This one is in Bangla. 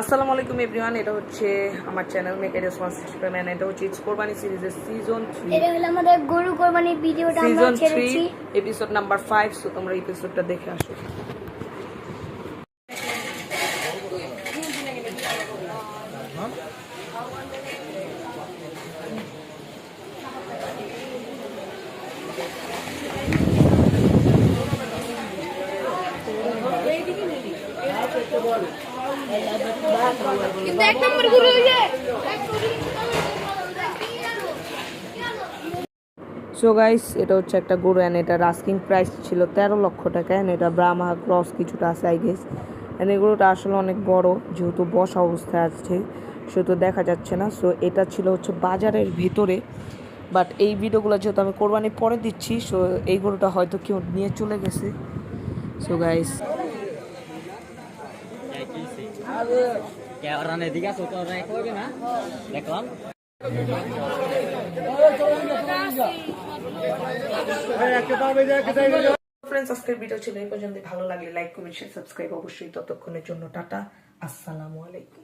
আসসালামু আলাইকুম এভরিওয়ান, এটা হচ্ছে আমার channel make a responsible man. এটা হচ্ছে ইটস কোরবানি সিরিজের সিজন 3। এটা হলো আমাদের গরু কোরবানির ভিডিওটা আমরা ছেড়েছি, এপিসোড নাম্বার 5। সো তোমরা এপিসোডটা দেখে আসো। কিন্তু এক নম্বর গরু হইছে। সো গাইস, এটা হচ্ছে একটা গরু অ্যান্ড এটার আস্কিং প্রাইস ছিল 13 লক্ষ টাকা। অ্যান্ড এটা ব্রাহ্মা ক্রস কিছুটা আছে আই গেস। অ্যান্ড এই গরুটা আসলে অনেক বড়, যেহেতু বসা অবস্থায় আছে সেহেতু দেখা যাচ্ছে না। সো এটা ছিল হচ্ছে বাজারের ভিতরে, বাট এই ভিডিওগুলো যেহেতু আমি কোরবানি পরে দিচ্ছি, সো এই গরুটা হয়তো কেউ নিয়ে চলে গেছে। So guys, orang ediga soto orang itu aja nah, reklam. Friends, আজকের ভিডিও ছিল এই পর্যন্ত। ভালো লাগলে লাইক, কমেন্ট, শেয়ার, সাবস্ক্রাইব অবশ্যই। ততক্ষণের জন্য টাটা, আসসালামু আলাইকুম।